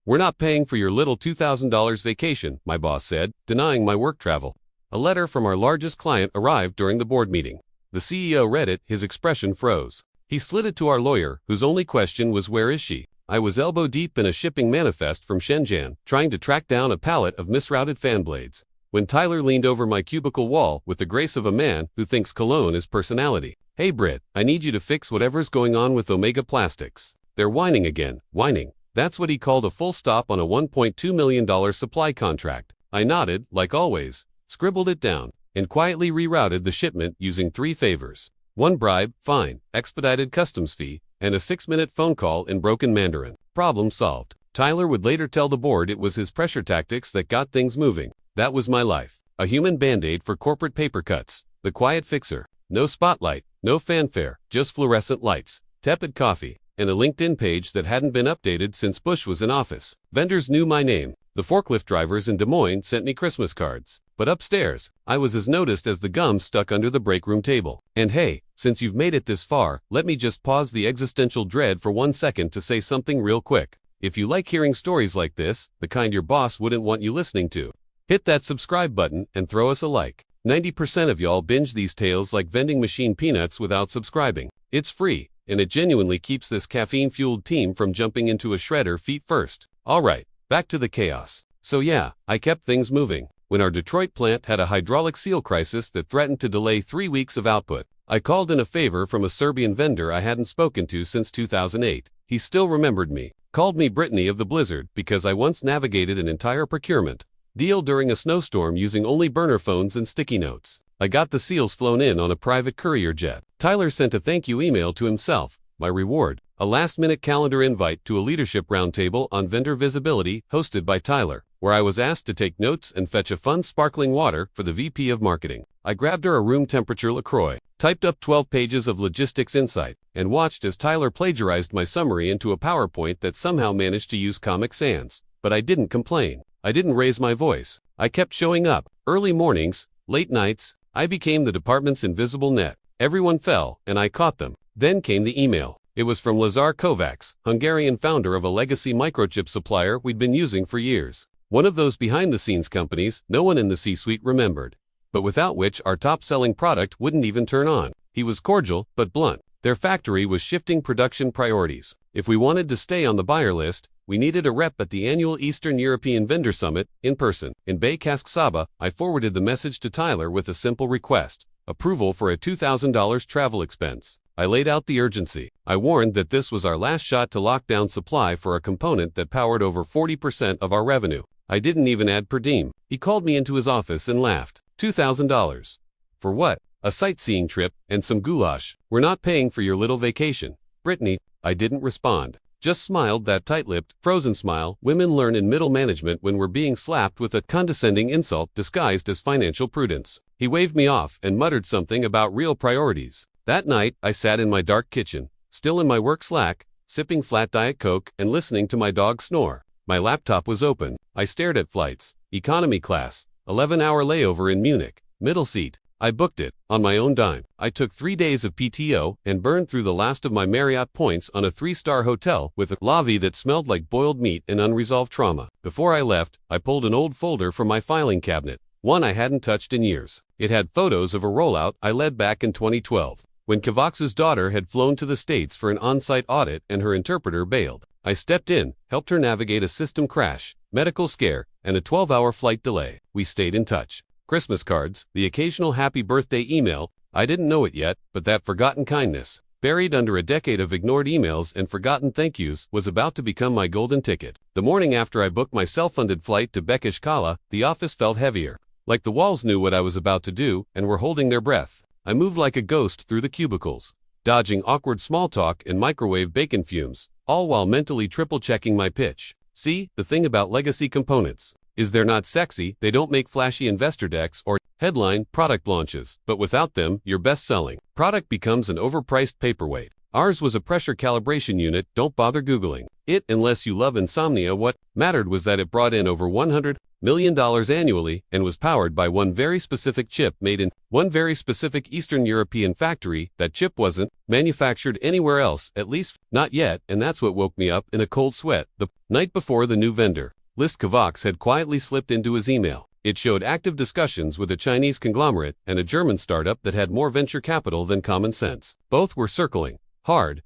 "We're not paying for your little $2,000 vacation," my boss said, denying my work travel. A letter from our largest client arrived during the board meeting. The CEO read it, his expression froze. He slid it to our lawyer, whose only question was, "Where is she?" I was elbow deep in a shipping manifest from Shenzhen, trying to track down a pallet of misrouted fan blades, when Tyler leaned over my cubicle wall with the grace of a man who thinks cologne is personality. "Hey Britt, I need you to fix whatever's going on with Omega Plastics. They're whining again, whining." That's what he called a full stop on a $1.2 million supply contract. I nodded, like always, scribbled it down, and quietly rerouted the shipment using 3 favors. 1 bribe, fine, expedited customs fee, and a 6-minute phone call in broken Mandarin. Problem solved. Tyler would later tell the board it was his pressure tactics that got things moving. That was my life. A human band-aid for corporate paper cuts. The quiet fixer. No spotlight, no fanfare, just fluorescent lights, tepid coffee, and a LinkedIn page that hadn't been updated since Bush was in office. Vendors knew my name. The forklift drivers in Des Moines sent me Christmas cards. But upstairs, I was as noticed as the gum stuck under the break room table. And hey, since you've made it this far, let me just pause the existential dread for 1 second to say something real quick. If you like hearing stories like this, the kind your boss wouldn't want you listening to, hit that subscribe button and throw us a like. 90% of y'all binge these tales like vending machine peanuts without subscribing. It's free, and it genuinely keeps this caffeine-fueled team from jumping into a shredder feet first. Alright, back to the chaos. So yeah, I kept things moving. When our Detroit plant had a hydraulic seal crisis that threatened to delay 3 weeks of output, I called in a favor from a Serbian vendor I hadn't spoken to since 2008. He still remembered me, called me Brittany of the Blizzard because I once navigated an entire procurement deal during a snowstorm using only burner phones and sticky notes. I got the seals flown in on a private courier jet. Tyler sent a thank you email to himself, my reward, a last-minute calendar invite to a leadership roundtable on vendor visibility hosted by Tyler, where I was asked to take notes and fetch a fun sparkling water for the VP of marketing. I grabbed her a room temperature LaCroix, typed up 12 pages of logistics insight, and watched as Tyler plagiarized my summary into a PowerPoint that somehow managed to use Comic Sans. But I didn't complain. I didn't raise my voice. I kept showing up. Early mornings, late nights, I became the department's invisible net. Everyone fell, and I caught them. Then came the email. It was from Lazar Kovacs, Hungarian founder of a legacy microchip supplier we'd been using for years. One of those behind-the-scenes companies no one in the C-suite remembered, but without which our top-selling product wouldn't even turn on. He was cordial, but blunt. Their factory was shifting production priorities. If we wanted to stay on the buyer list, we needed a rep at the annual Eastern European Vendor Summit, in person. In Baykask Saba, I forwarded the message to Tyler with a simple request: approval for a $2,000 travel expense. I laid out the urgency. I warned that this was our last shot to lock down supply for a component that powered over 40% of our revenue. I didn't even add per diem. He called me into his office and laughed. $2,000. For what? A sightseeing trip and some goulash. We're not paying for your little vacation. Brittany. I didn't respond. Just smiled that tight-lipped, frozen smile women learn in middle management when we're being slapped with a condescending insult disguised as financial prudence. He waved me off and muttered something about real priorities. That night, I sat in my dark kitchen, still in my work slack, sipping flat Diet Coke and listening to my dog snore. My laptop was open. I stared at flights. Economy class, 11-hour layover in Munich, middle seat. I booked it, on my own dime. I took 3 days of PTO and burned through the last of my Marriott points on a 3-star hotel with a lobby that smelled like boiled meat and unresolved trauma. Before I left, I pulled an old folder from my filing cabinet, one I hadn't touched in years. It had photos of a rollout I led back in 2012, when Kovacs's daughter had flown to the States for an on-site audit and her interpreter bailed. I stepped in, helped her navigate a system crash, medical scare, and a 12-hour flight delay. We stayed in touch. Christmas cards, the occasional happy birthday email, I didn't know it yet, but that forgotten kindness, buried under a decade of ignored emails and forgotten thank yous, was about to become my golden ticket. The morning after I booked my self-funded flight to Bekish Kala, the office felt heavier. Like the walls knew what I was about to do and were holding their breath. I moved like a ghost through the cubicles, dodging awkward small talk and microwave bacon fumes, all while mentally triple-checking my pitch. See, the thing about legacy components is they're not sexy, they don't make flashy investor decks or headline product launches, but without them, your best-selling product becomes an overpriced paperweight. Ours was a pressure calibration unit, don't bother Googling it unless you love insomnia. What mattered was that it brought in over $100 million annually and was powered by one very specific chip made in one very specific Eastern European factory. That chip wasn't manufactured anywhere else, at least not yet, and that's what woke me up in a cold sweat. The night before the new vendor list Kovacs had quietly slipped into his email. It showed active discussions with a Chinese conglomerate and a German startup that had more venture capital than common sense. Both were circling hard.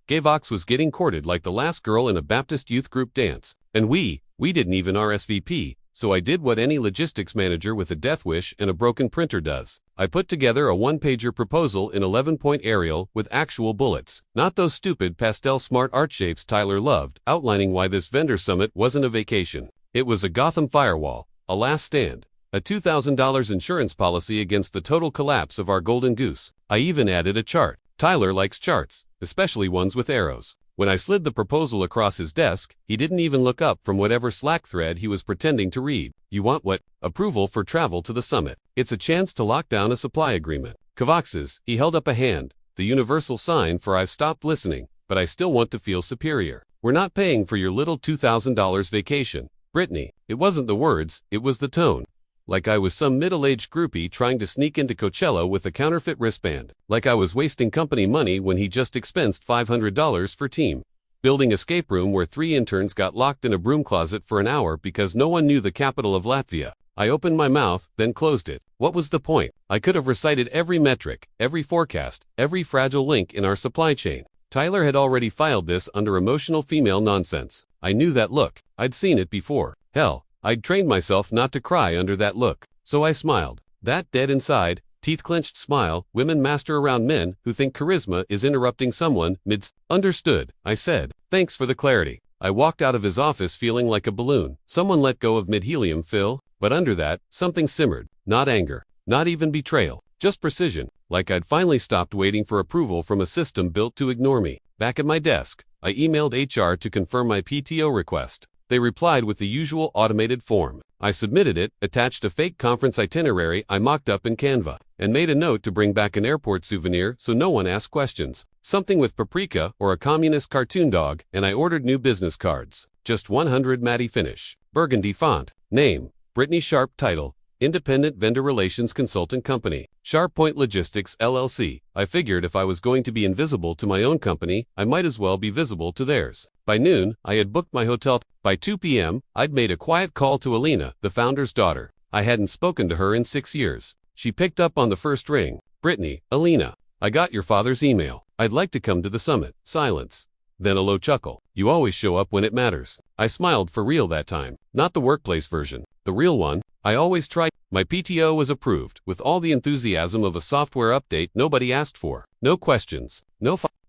Kovacs was getting courted like the last girl in a Baptist youth group dance. And we didn't even RSVP, so I did what any logistics manager with a death wish and a broken printer does. I put together a one-pager proposal in 11-point Arial with actual bullets, not those stupid pastel smart art shapes Tyler loved, outlining why this vendor summit wasn't a vacation. It was a Gotham firewall, a last stand, a $2,000 insurance policy against the total collapse of our golden goose. I even added a chart. Tyler likes charts, especially ones with arrows. When I slid the proposal across his desk, he didn't even look up from whatever Slack thread he was pretending to read. You want what? Approval for travel to the summit. It's a chance to lock down a supply agreement. Kovacs's, he held up a hand, the universal sign for I've stopped listening, but I still want to feel superior. We're not paying for your little $2,000 vacation. Brittany, it wasn't the words, it was the tone. Like I was some middle-aged groupie trying to sneak into Coachella with a counterfeit wristband. Like I was wasting company money when he just expensed $500 for team building escape room where 3 interns got locked in a broom closet for an hour because no one knew the capital of Latvia. I opened my mouth, then closed it. What was the point? I could have recited every metric, every forecast, every fragile link in our supply chain. Tyler had already filed this under emotional female nonsense. I knew that look. I'd seen it before. Hell, I'd trained myself not to cry under that look. So I smiled. That dead inside, teeth-clenched smile women master around men who think charisma is interrupting someone mid. Understood, I said. Thanks for the clarity. I walked out of his office feeling like a balloon. Someone let go of mid-helium fill, but under that, something simmered. Not anger, not even betrayal, just precision. Like I'd finally stopped waiting for approval from a system built to ignore me. Back at my desk, I emailed HR to confirm my PTO request. They replied with the usual automated form. I submitted it, attached a fake conference itinerary I mocked up in Canva, and made a note to bring back an airport souvenir so no one asked questions. Something with paprika or a communist cartoon dog, and I ordered new business cards. Just 100 matte finish. Burgundy font. Name, Brittany Sharp. Title, Independent Vendor Relations Consultant Company. SharpPoint Logistics LLC. I figured if I was going to be invisible to my own company, I might as well be visible to theirs. By noon, I had booked my hotel. By 2 p.m., I'd made a quiet call to Alina, the founder's daughter. I hadn't spoken to her in 6 years. She picked up on the first ring. Brittany, Alina, I got your father's email. I'd like to come to the summit. Silence. Then a low chuckle. You always show up when it matters. I smiled for real that time. Not the workplace version. The real one. I always try. My PTO was approved, with all the enthusiasm of a software update nobody asked for. No questions.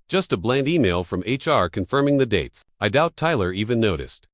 Just a bland email from HR confirming the dates. I doubt Tyler even noticed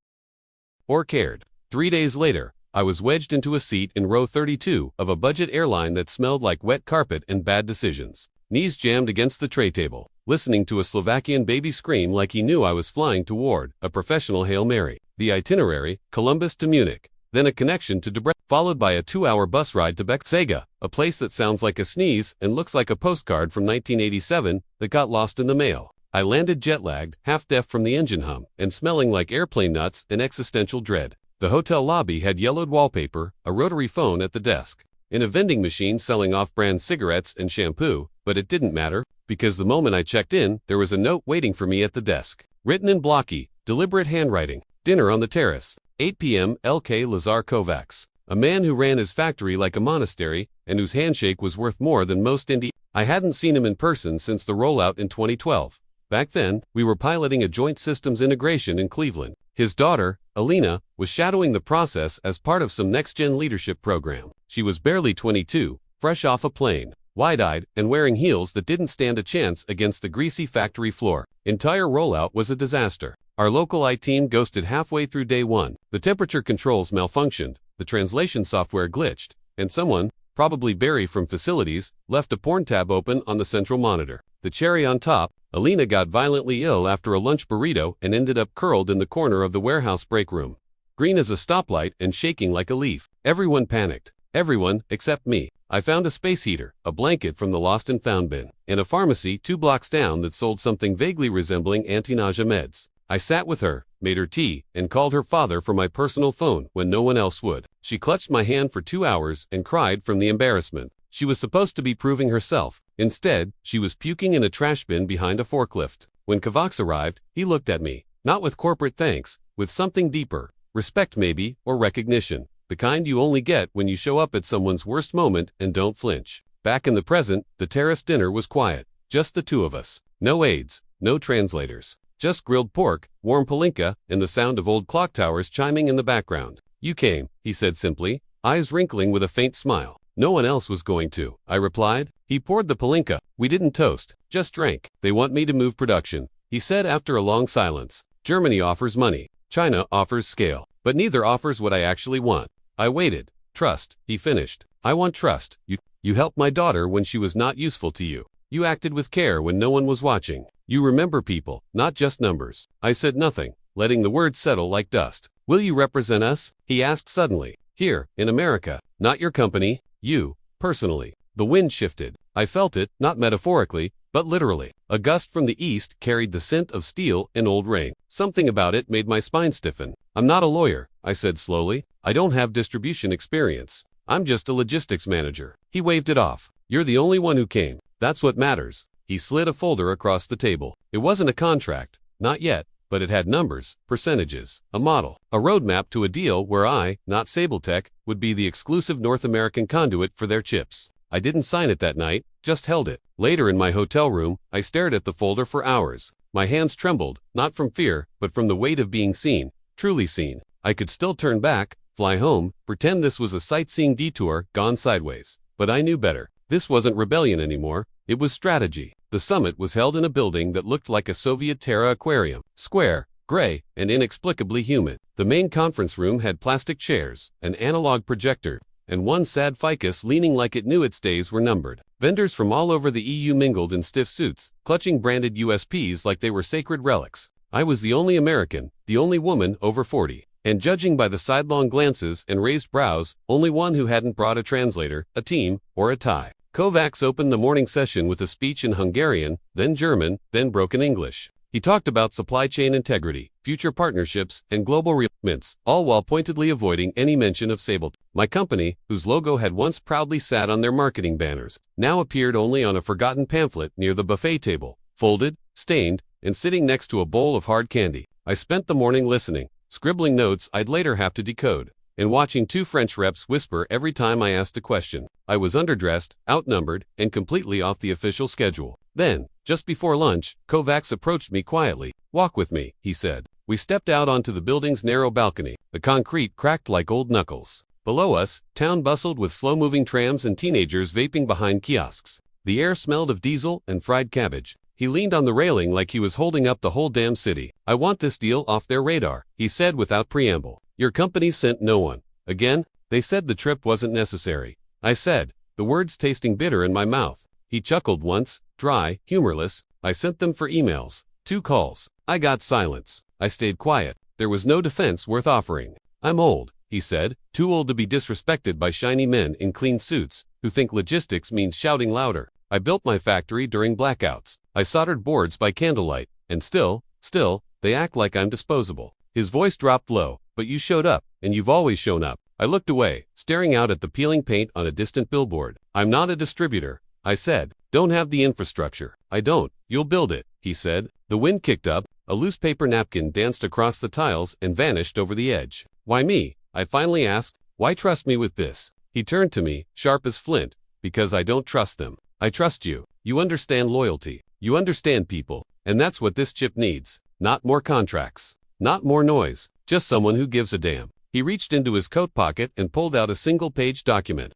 or cared. 3 days later, I was wedged into a seat in row 32 of a budget airline that smelled like wet carpet and bad decisions. Knees jammed against the tray table, listening to a Slovakian baby scream like he knew I was flying toward a professional Hail Mary. The itinerary, Columbus to Munich, then a connection to Debrecen, followed by a 2-hour bus ride to Sega, a place that sounds like a sneeze and looks like a postcard from 1987 that got lost in the mail. I landed jet-lagged, half-deaf from the engine hum, and smelling like airplane nuts and existential dread. The hotel lobby had yellowed wallpaper, a rotary phone at the desk, and a vending machine selling off-brand cigarettes and shampoo, but it didn't matter, because the moment I checked in, there was a note waiting for me at the desk. Written in blocky, deliberate handwriting. Dinner on the terrace. 8 p.m. L.K. Lazar Kovacs. A man who ran his factory like a monastery, and whose handshake was worth more than most indie. I hadn't seen him in person since the rollout in 2012. Back then, we were piloting a joint systems integration in Cleveland. His daughter, Alina, was shadowing the process as part of some next-gen leadership program. She was barely 22, fresh off a plane, wide-eyed, and wearing heels that didn't stand a chance against the greasy factory floor. Entire rollout was a disaster. Our local IT team ghosted halfway through day 1. The temperature controls malfunctioned, the translation software glitched, and someone, probably Barry from facilities, left a porn tab open on the central monitor. The cherry on top, Alina got violently ill after a lunch burrito and ended up curled in the corner of the warehouse break room. Green as a stoplight and shaking like a leaf. Everyone panicked. Everyone, except me. I found a space heater, a blanket from the lost and found bin, and a pharmacy 2 blocks down that sold something vaguely resembling anti-nausea meds. I sat with her, made her tea, and called her father from my personal phone when no one else would. She clutched my hand for 2 hours and cried from the embarrassment. She was supposed to be proving herself. Instead, she was puking in a trash bin behind a forklift. When Kovacs arrived, he looked at me, not with corporate thanks, with something deeper. Respect maybe, or recognition. The kind you only get when you show up at someone's worst moment and don't flinch. Back in the present, the terrace dinner was quiet. Just the two of us. No aides, no translators. Just grilled pork, warm palinka, and the sound of old clock towers chiming in the background. You came, he said simply, eyes wrinkling with a faint smile. No one else was going to, I replied. He poured the palinka. We didn't toast, just drank. They want me to move production, he said after a long silence. Germany offers money. China offers scale. But neither offers what I actually want. I waited. Trust, he finished. I want trust. You helped my daughter when she was not useful to you. You acted with care when no one was watching. You remember people, not just numbers. I said nothing, letting the words settle like dust. Will you represent us? He asked suddenly. Here, in America. Not your company, you, personally. The wind shifted. I felt it, not metaphorically, but literally. A gust from the east carried the scent of steel and old rain. Something about it made my spine stiffen. I'm not a lawyer, I said slowly. I don't have distribution experience. I'm just a logistics manager. He waved it off. You're the only one who came. That's what matters. He slid a folder across the table. It wasn't a contract, not yet, but it had numbers, percentages, a model, a roadmap to a deal where I, not Sabletech, would be the exclusive North American conduit for their chips. I didn't sign it that night, just held it. Later in my hotel room, I stared at the folder for hours. My hands trembled, not from fear, but from the weight of being seen, truly seen. I could still turn back, fly home, pretend this was a sightseeing detour gone sideways. But I knew better. This wasn't rebellion anymore, it was strategy. The summit was held in a building that looked like a Soviet Terra aquarium. Square, gray, and inexplicably humid. The main conference room had plastic chairs, an analog projector, and one sad ficus leaning like it knew its days were numbered. Vendors from all over the EU mingled in stiff suits, clutching branded USPs like they were sacred relics. I was the only American, the only woman over 40, and judging by the sidelong glances and raised brows, only one who hadn't brought a translator, a team, or a tie. Kovacs opened the morning session with a speech in Hungarian, then German, then broken English. He talked about supply chain integrity, future partnerships, and global realignments, all while pointedly avoiding any mention of Sabletech. My company, whose logo had once proudly sat on their marketing banners, now appeared only on a forgotten pamphlet near the buffet table, folded, stained, and sitting next to a bowl of hard candy. I spent the morning listening, scribbling notes I'd later have to decode, and watching two French reps whisper every time I asked a question. I was underdressed, outnumbered, and completely off the official schedule. Then, just before lunch, Kovacs approached me quietly. Walk with me, he said. We stepped out onto the building's narrow balcony. The concrete cracked like old knuckles. Below us, town bustled with slow-moving trams and teenagers vaping behind kiosks. The air smelled of diesel and fried cabbage. He leaned on the railing like he was holding up the whole damn city. I want this deal off their radar, he said without preamble. Your company sent no one. Again, they said the trip wasn't necessary. I said, the words tasting bitter in my mouth. He chuckled once, dry, humorless. I sent them for emails. 2 calls. I got silence. I stayed quiet. There was no defense worth offering. I'm old, he said, too old to be disrespected by shiny men in clean suits who think logistics means shouting louder. I built my factory during blackouts. I soldered boards by candlelight, and still, they act like I'm disposable. His voice dropped low. But you showed up, and you've always shown up. I looked away, staring out at the peeling paint on a distant billboard. I'm not a distributor, I said. Don't have the infrastructure. I don't. You'll build it, he said. The wind kicked up, a loose paper napkin danced across the tiles and vanished over the edge. Why me? I finally asked. Why trust me with this? He turned to me, sharp as flint. Because I don't trust them. I trust you. You understand loyalty. You understand people. And that's what this chip needs. Not more contracts. Not more noise. Just someone who gives a damn. He reached into his coat pocket and pulled out a single-page document.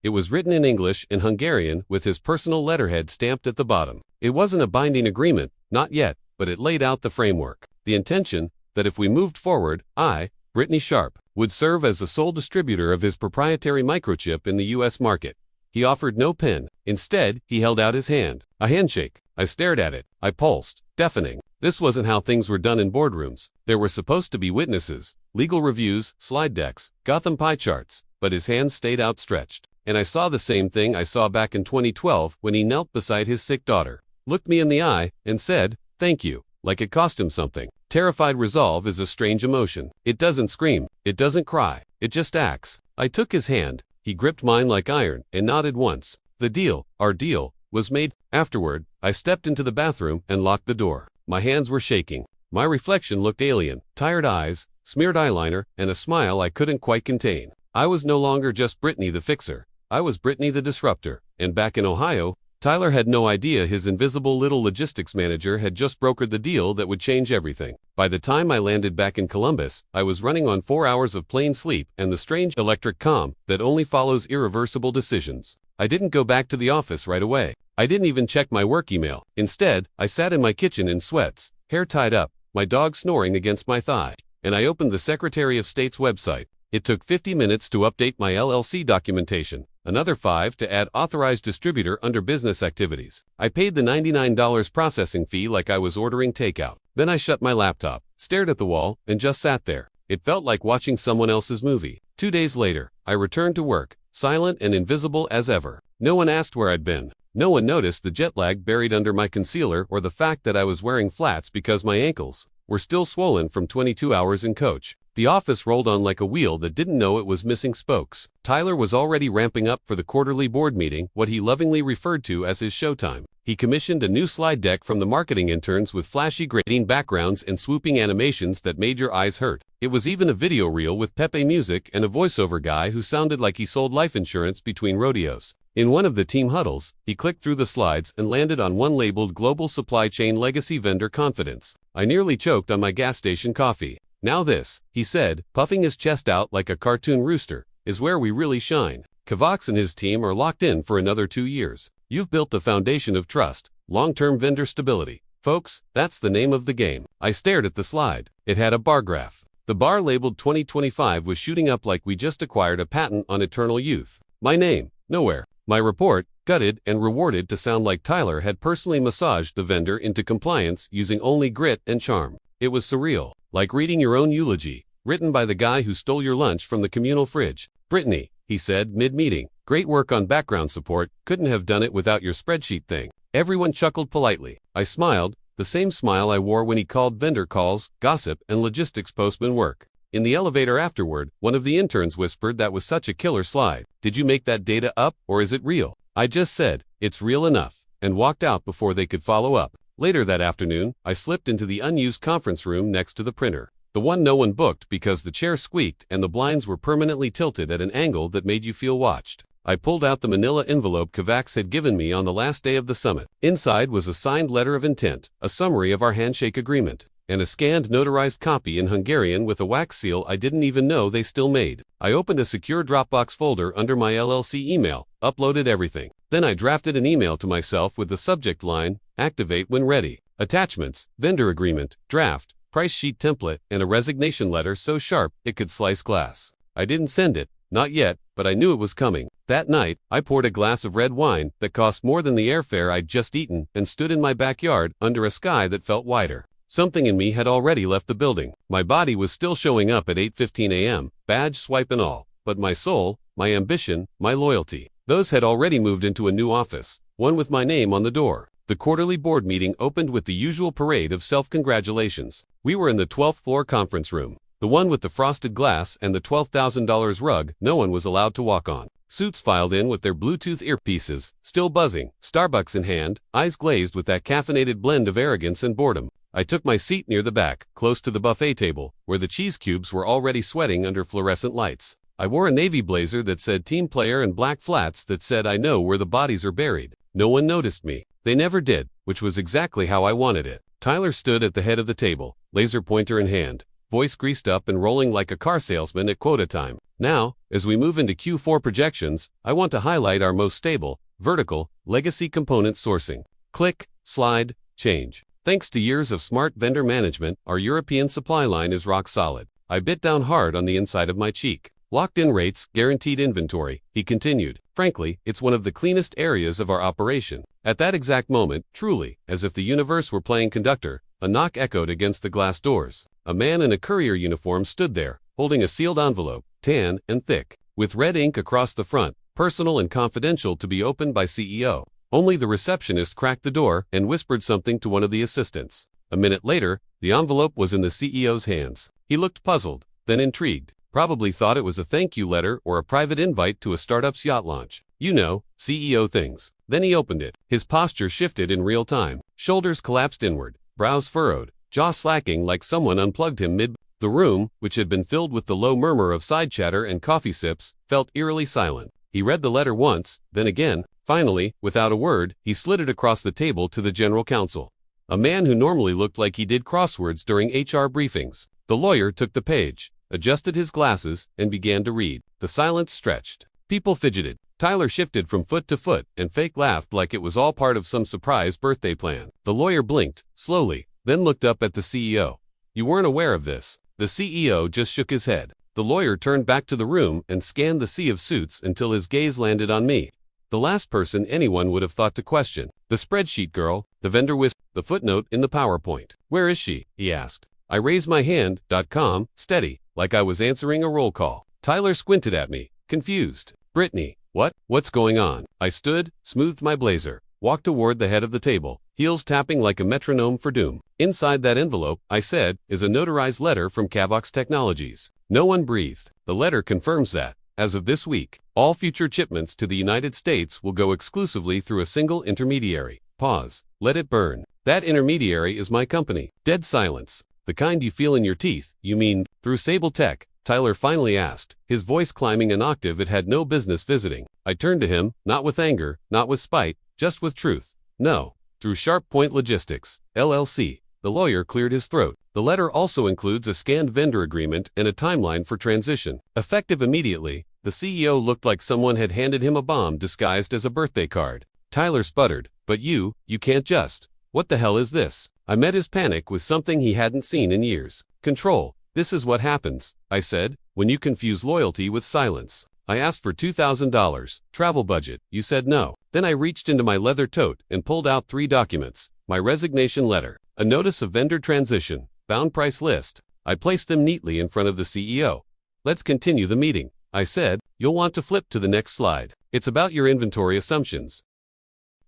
It was written in English and Hungarian with his personal letterhead stamped at the bottom. It wasn't a binding agreement, not yet, but it laid out the framework. The intention, that if we moved forward, I, Brittany Sharp, would serve as the sole distributor of his proprietary microchip in the U.S. market. He offered no pen. Instead, he held out his hand. A handshake. I stared at it. I pulsed. Deafening. This wasn't how things were done in boardrooms. There were supposed to be witnesses, legal reviews, slide decks, Gotham pie charts, but his hands stayed outstretched. And I saw the same thing I saw back in 2012 when he knelt beside his sick daughter, looked me in the eye, and said, "Thank you," like it cost him something. Terrified resolve is a strange emotion. It doesn't scream, it doesn't cry, it just acts. I took his hand, he gripped mine like iron, and nodded once. The deal, our deal, was made. Afterward, I stepped into the bathroom and locked the door. My hands were shaking. My reflection looked alien, tired eyes, smeared eyeliner, and a smile I couldn't quite contain. I was no longer just Brittany the fixer. I was Brittany the disruptor. And back in Ohio, Tyler had no idea his invisible little logistics manager had just brokered the deal that would change everything. By the time I landed back in Columbus, I was running on 4 hours of plain sleep and the strange electric calm that only follows irreversible decisions. I didn't go back to the office right away. I didn't even check my work email. Instead, I sat in my kitchen in sweats, hair tied up, my dog snoring against my thigh, and I opened the Secretary of State's website. It took 50 minutes to update my LLC documentation, another 5 to add authorized distributor under business activities. I paid the $99 processing fee like I was ordering takeout. Then I shut my laptop, stared at the wall, and just sat there. It felt like watching someone else's movie. 2 days later, I returned to work, silent and invisible as ever. No one asked where I'd been. No one noticed the jet lag buried under my concealer or the fact that I was wearing flats because my ankles were still swollen from 22 hours in coach. The office rolled on like a wheel that didn't know it was missing spokes. Tyler was already ramping up for the quarterly board meeting, what he lovingly referred to as his showtime. He commissioned a new slide deck from the marketing interns with flashy green backgrounds and swooping animations that made your eyes hurt. It was even a video reel with Pepe music and a voiceover guy who sounded like he sold life insurance between rodeos. In one of the team huddles, he clicked through the slides and landed on one labeled Global Supply Chain Legacy Vendor Confidence. I nearly choked on my gas station coffee. "Now this," he said, puffing his chest out like a cartoon rooster, "is where we really shine. Kavox and his team are locked in for another 2 years. You've built the foundation of trust, long-term vendor stability. Folks, that's the name of the game." I stared at the slide. It had a bar graph. The bar labeled 2025 was shooting up like we just acquired a patent on eternal youth. My name, nowhere. My report, gutted and rewarded to sound like Tyler had personally massaged the vendor into compliance using only grit and charm. It was surreal, like reading your own eulogy, written by the guy who stole your lunch from the communal fridge. "Brittany," he said mid-meeting, "great work on background support, couldn't have done it without your spreadsheet thing." Everyone chuckled politely. I smiled, the same smile I wore when he called vendor calls, gossip, and logistics postman work. In the elevator afterward, one of the interns whispered that was such a killer slide. "Did you make that data up, or is it real?" I just said, "It's real enough," and walked out before they could follow up. Later that afternoon, I slipped into the unused conference room next to the printer. The one no one booked because the chair squeaked and the blinds were permanently tilted at an angle that made you feel watched. I pulled out the manila envelope Kavax had given me on the last day of the summit. Inside was a signed letter of intent, a summary of our handshake agreement, and a scanned notarized copy in Hungarian with a wax seal I didn't even know they still made. I opened a secure Dropbox folder under my LLC email, uploaded everything. Then I drafted an email to myself with the subject line, "Activate when ready." Attachments, vendor agreement, draft, price sheet template, and a resignation letter so sharp it could slice glass. I didn't send it, not yet, but I knew it was coming. That night, I poured a glass of red wine that cost more than the airfare I'd just eaten and stood in my backyard under a sky that felt wider. Something in me had already left the building. My body was still showing up at 8:15 a.m., badge swipe and all. But my soul, my ambition, my loyalty, those had already moved into a new office, one with my name on the door. The quarterly board meeting opened with the usual parade of self-congratulations. We were in the 12th floor conference room, the one with the frosted glass and the $12,000 rug no one was allowed to walk on. Suits filed in with their Bluetooth earpieces, still buzzing, Starbucks in hand, eyes glazed with that caffeinated blend of arrogance and boredom. I took my seat near the back, close to the buffet table, where the cheese cubes were already sweating under fluorescent lights. I wore a navy blazer that said team player and black flats that said I know where the bodies are buried. No one noticed me. They never did, which was exactly how I wanted it. Tyler stood at the head of the table, laser pointer in hand, voice greased up and rolling like a car salesman at quota time. "Now, as we move into Q4 projections, I want to highlight our most stable, vertical, legacy component sourcing. Click, slide, change. Thanks to years of smart vendor management, our European supply line is rock solid." I bit down hard on the inside of my cheek. "Locked-in rates, guaranteed inventory," he continued. "Frankly, it's one of the cleanest areas of our operation." At that exact moment, truly, as if the universe were playing conductor, a knock echoed against the glass doors. A man in a courier uniform stood there, holding a sealed envelope, tan and thick, with red ink across the front. personal and confidential to be opened by CEO. Only the receptionist cracked the door and whispered something to one of the assistants. A minute later, the envelope was in the CEO's hands. He looked puzzled, then intrigued. Probably thought it was a thank you letter or a private invite to a startup's yacht launch. You know, CEO things. Then he opened it. His posture shifted in real time. Shoulders collapsed inward, brows furrowed, jaw slacking like someone unplugged him mid. The room, which had been filled with the low murmur of side chatter and coffee sips, felt eerily silent. He read the letter once, then again. Finally, without a word, he slid it across the table to the general counsel, a man who normally looked like he did crosswords during HR briefings. The lawyer took the page, adjusted his glasses, and began to read. The silence stretched. People fidgeted. Tyler shifted from foot to foot, and fake laughed like it was all part of some surprise birthday plan. The lawyer blinked, slowly, then looked up at the CEO. You weren't aware of this. The CEO just shook his head. The lawyer turned back to the room and scanned the sea of suits until his gaze landed on me. The last person anyone would have thought to question. The spreadsheet girl, the vendor whispered, the footnote in the PowerPoint. Where is she? He asked. I raised my hand, calm, steady, like I was answering a roll call. Tyler squinted at me, confused. Brittany. What? What's going on? I stood, smoothed my blazer, walked toward the head of the table, heels tapping like a metronome for doom. Inside that envelope, I said, is a notarized letter from Cavox Technologies. No one breathed. The letter confirms that, as of this week, all future shipments to the United States will go exclusively through a single intermediary. Pause. Let it burn. That intermediary is my company. Dead silence. The kind you feel in your teeth, you mean, through Sable Tech? Tyler finally asked, his voice climbing an octave it had no business visiting. I turned to him, not with anger, not with spite, just with truth. No. Through Sharp Point Logistics, LLC. The lawyer cleared his throat. The letter also includes a scanned vendor agreement and a timeline for transition. Effective immediately, the CEO looked like someone had handed him a bomb disguised as a birthday card. Tyler sputtered, but you can't just. What the hell is this? I met his panic with something he hadn't seen in years. Control. This is what happens, I said, when you confuse loyalty with silence. I asked for $2,000, travel budget. You said no. Then I reached into my leather tote and pulled out 3 documents. My resignation letter, a notice of vendor transition, bound price list. I placed them neatly in front of the CEO. Let's continue the meeting, I said. You'll want to flip to the next slide. It's about your inventory assumptions.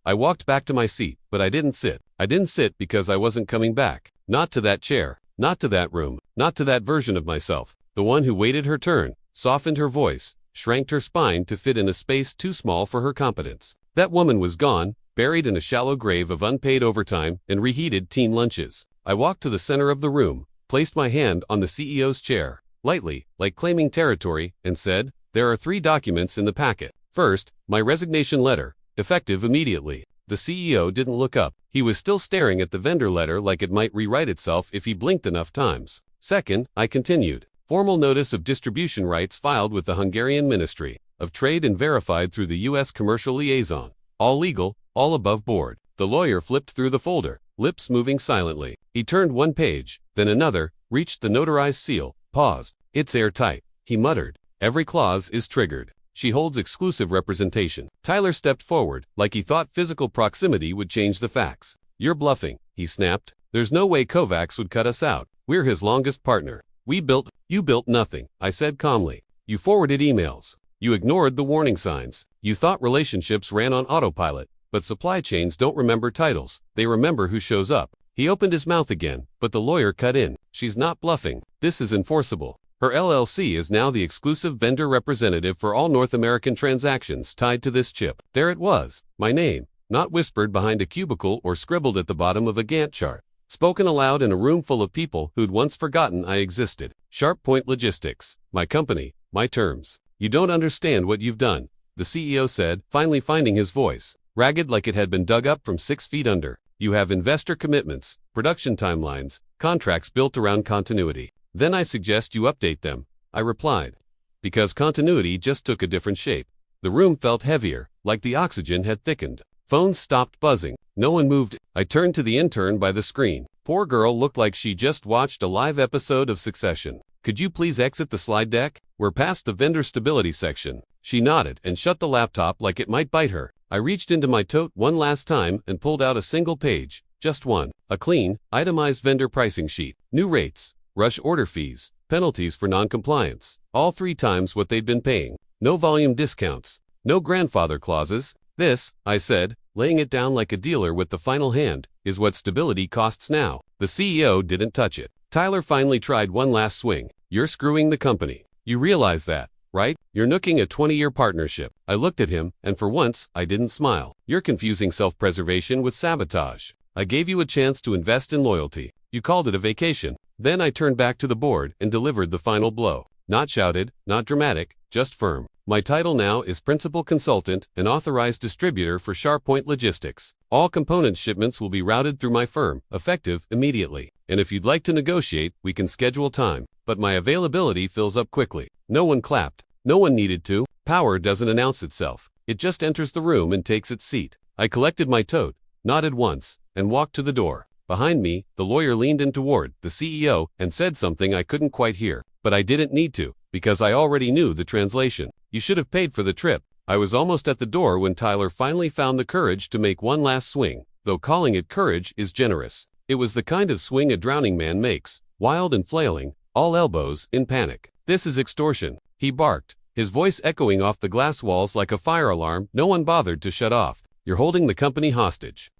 I walked back to my seat, but I didn't sit. I didn't sit because I wasn't coming back. Not to that chair. Not to that room, not to that version of myself, the one who waited her turn, softened her voice, shranked her spine to fit in a space too small for her competence. That woman was gone, buried in a shallow grave of unpaid overtime and reheated team lunches. I walked to the center of the room, placed my hand on the CEO's chair, lightly, like claiming territory, and said, there are 3 documents in the packet. First, my resignation letter, effective immediately. The CEO didn't look up. He was still staring at the vendor letter like it might rewrite itself if he blinked enough times. Second, I continued. Formal notice of distribution rights filed with the Hungarian Ministry of Trade and verified through the U.S. Commercial Liaison. All legal, all above board. The lawyer flipped through the folder, lips moving silently. He turned one page, then another, reached the notarized seal, paused. It's airtight, he muttered. Every clause is triggered. She holds exclusive representation. Tyler stepped forward, like he thought physical proximity would change the facts. You're bluffing, he snapped. There's no way Kovacs would cut us out. We're his longest partner. You built nothing, I said calmly. You forwarded emails. You ignored the warning signs. You thought relationships ran on autopilot, but supply chains don't remember titles. They remember who shows up. He opened his mouth again, but the lawyer cut in. She's not bluffing. This is enforceable. Her LLC is now the exclusive vendor representative for all North American transactions tied to this chip. There it was, my name, not whispered behind a cubicle or scribbled at the bottom of a Gantt chart. Spoken aloud in a room full of people who'd once forgotten I existed. Sharp Point Logistics, my company, my terms. You don't understand what you've done, the CEO said, finally finding his voice, ragged like it had been dug up from 6 feet under. You have investor commitments, production timelines, contracts built around continuity. Then I suggest you update them, I replied. Because continuity just took a different shape. The room felt heavier, like the oxygen had thickened. Phones stopped buzzing. No one moved. I turned to the intern by the screen. Poor girl looked like she just watched a live episode of Succession. Could you please exit the slide deck? We're past the vendor stability section. She nodded and shut the laptop like it might bite her. I reached into my tote one last time and pulled out a single page. Just one. A clean, itemized vendor pricing sheet. New rates. Rush order fees, penalties for non-compliance, all 3 times what they'd been paying. No volume discounts, No grandfather clauses. This, I said, laying it down like a dealer with the final hand, is what stability costs now. The CEO didn't touch it. Tyler finally tried one last swing. You're screwing the company. You realize that, right? You're nooking a 20-year partnership. I looked at him, and for once, I didn't smile. You're confusing self-preservation with sabotage. I gave you a chance to invest in loyalty. You called it a vacation. Then I turned back to the board and delivered the final blow. Not shouted, not dramatic, just firm. My title now is Principal Consultant and Authorized Distributor for SharpPoint Logistics. All component shipments will be routed through my firm, effective immediately. And if you'd like to negotiate, we can schedule time. But my availability fills up quickly. No one clapped. No one needed to. Power doesn't announce itself. It just enters the room and takes its seat. I collected my tote, nodded once, and walked to the door. Behind me, the lawyer leaned in toward the CEO and said something I couldn't quite hear. But I didn't need to, because I already knew the translation. You should have paid for the trip. I was almost at the door when Tyler finally found the courage to make one last swing, though calling it courage is generous. It was the kind of swing a drowning man makes, wild and flailing, all elbows, in panic. This is extortion, he barked, his voice echoing off the glass walls like a fire alarm no one bothered to shut off. You're holding the company hostage.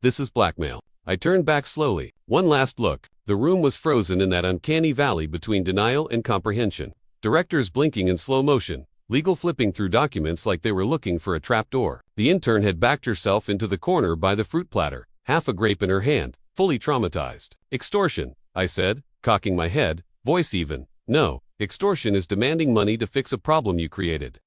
This is blackmail. I turned back slowly. One last look. The room was frozen in that uncanny valley between denial and comprehension. Directors blinking in slow motion. Legal flipping through documents like they were looking for a trapdoor. The intern had backed herself into the corner by the fruit platter, half a grape in her hand, fully traumatized. Extortion, I said, cocking my head, voice even. No, extortion is demanding money to fix a problem you created.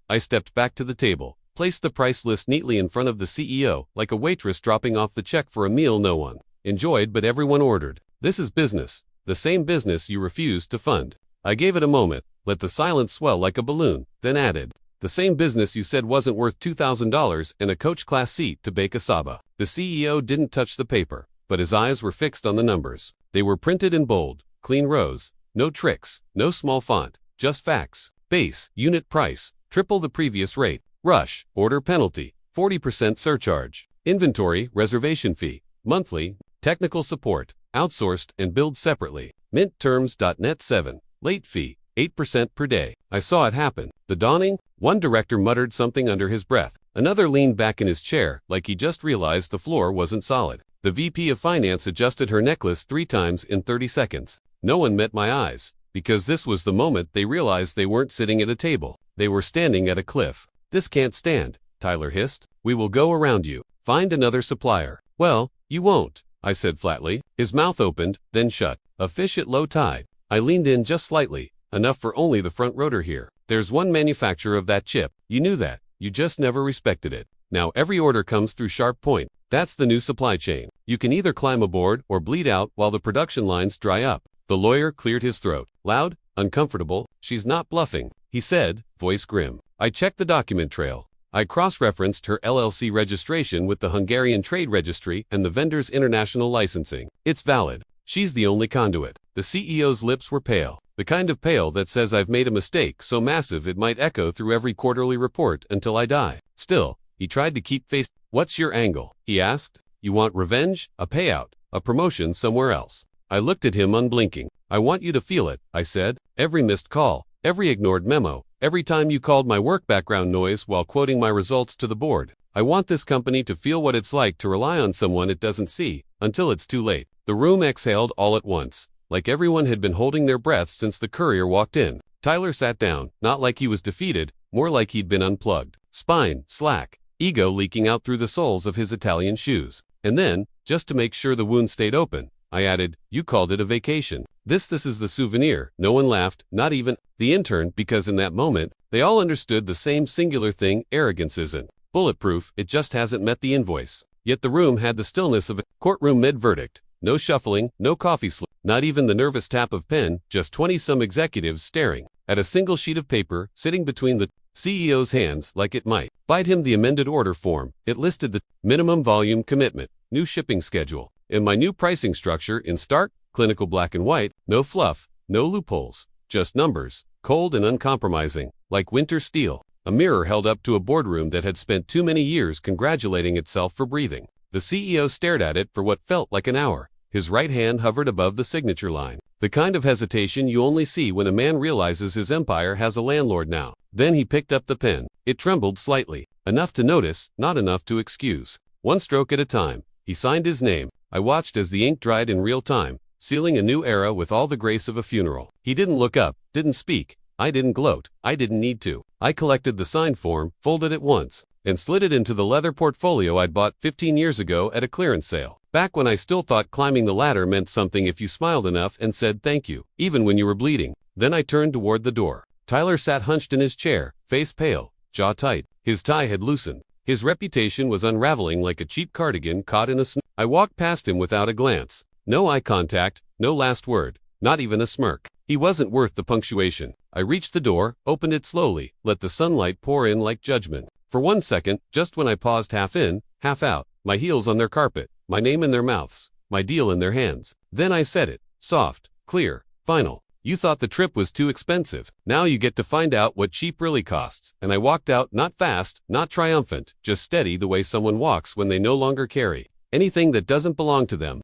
I stepped back to the table, placed the price list neatly in front of the CEO, like a waitress dropping off the check for a meal no one enjoyed but everyone ordered. This is business, the same business you refused to fund. I gave it a moment, let the silence swell like a balloon, then added, the same business you said wasn't worth $2,000 and a coach class seat to bake a saba. The CEO didn't touch the paper, but his eyes were fixed on the numbers. They were printed in bold, clean rows, no tricks, no small font, just facts. Base, unit price, triple the previous rate. Rush, order penalty, 40% surcharge. Inventory, reservation fee, monthly, technical support, outsourced and billed separately. Mint terms. .net 7. Late fee, 8% per day. I saw it happen. The dawning, one director muttered something under his breath. Another leaned back in his chair like he just realized the floor wasn't solid. The VP of Finance adjusted her necklace 3 times in 30 seconds. No one met my eyes, because this was the moment they realized they weren't sitting at a table. They were standing at a cliff. This can't stand, Tyler hissed. We will go around you. Find another supplier. Well, you won't, I said flatly. His mouth opened, then shut. A fish at low tide. I leaned in just slightly, enough for only the front rotor here. There's one manufacturer of that chip. You knew that. You just never respected it. Now every order comes through SharpPoint. That's the new supply chain. You can either climb aboard or bleed out while the production lines dry up. The lawyer cleared his throat. Loud, uncomfortable. She's not bluffing, he said, voice grim. I checked the document trail. I cross-referenced her LLC registration with the Hungarian Trade Registry and the vendor's international licensing. It's valid. She's the only conduit. The CEO's lips were pale. The kind of pale that says I've made a mistake so massive it might echo through every quarterly report until I die. Still, he tried to keep face. What's your angle? He asked. You want revenge? A payout? A promotion somewhere else? I looked at him unblinking. I want you to feel it, I said. Every missed call, every ignored memo, every time you called my work background noise while quoting my results to the board. I want this company to feel what it's like to rely on someone it doesn't see, until it's too late. The room exhaled all at once, like everyone had been holding their breath since the courier walked in. Tyler sat down, not like he was defeated, more like he'd been unplugged. Spine, slack, ego leaking out through the soles of his Italian shoes. And then, just to make sure the wound stayed open, I added, you called it a vacation. This is the souvenir. No one laughed, not even the intern, because in that moment, they all understood the same singular thing. Arrogance isn't bulletproof, it just hasn't met the invoice. Yet the room had the stillness of a courtroom mid-verdict. No shuffling, no coffee slip, not even the nervous tap of pen, just 20-some executives staring at a single sheet of paper sitting between the CEO's hands like it might bite him. The amended order form. It listed the minimum volume commitment, new shipping schedule, and my new pricing structure in stark, clinical black and white. No fluff, no loopholes, just numbers, cold and uncompromising, like winter steel. A mirror held up to a boardroom that had spent too many years congratulating itself for breathing. The CEO stared at it for what felt like an hour. His right hand hovered above the signature line. The kind of hesitation you only see when a man realizes his empire has a landlord now. Then he picked up the pen. It trembled slightly. Enough to notice, not enough to excuse. One stroke at a time, he signed his name. I watched as the ink dried in real time, sealing a new era with all the grace of a funeral. He didn't look up, didn't speak. I didn't gloat. I didn't need to. I collected the signed form, folded it once, and slid it into the leather portfolio I'd bought 15 years ago at a clearance sale. Back when I still thought climbing the ladder meant something if you smiled enough and said thank you, even when you were bleeding. Then I turned toward the door. Tyler sat hunched in his chair, face pale, jaw tight. His tie had loosened. His reputation was unraveling like a cheap cardigan caught in a snare. I walked past him without a glance. No eye contact, no last word, not even a smirk. He wasn't worth the punctuation. I reached the door, opened it slowly, let the sunlight pour in like judgment. For 1 second, just when I paused half in, half out, my heels on their carpet, my name in their mouths, my deal in their hands. Then I said it, soft, clear, final. You thought the trip was too expensive. Now you get to find out what cheap really costs. And I walked out, not fast, not triumphant, just steady the way someone walks when they no longer carry anything that doesn't belong to them.